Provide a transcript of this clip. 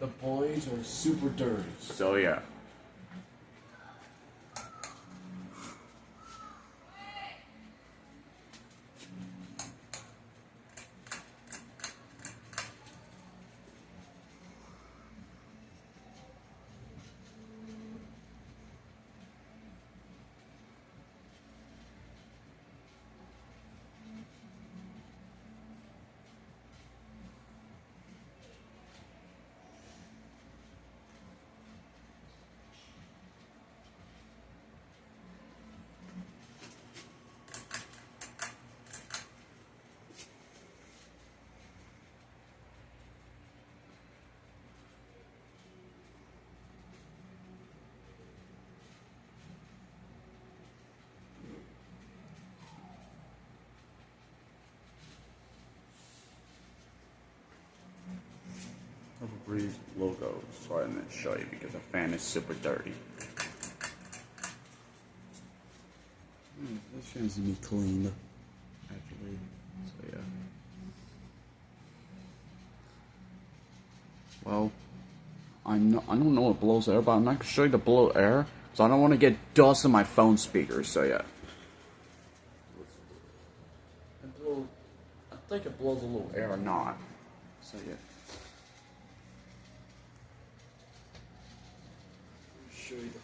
The boys are super dirty. So yeah. Breeze logo, so I didn't show you because the fan is super dirty. This fan's gonna be cleaned, actually. So yeah. Well, I don't know what blows air, but I'm not gonna show you the blow air, so I don't want to get dust in my phone speakers. So yeah. I think it blows a little air or not. So yeah. Show you the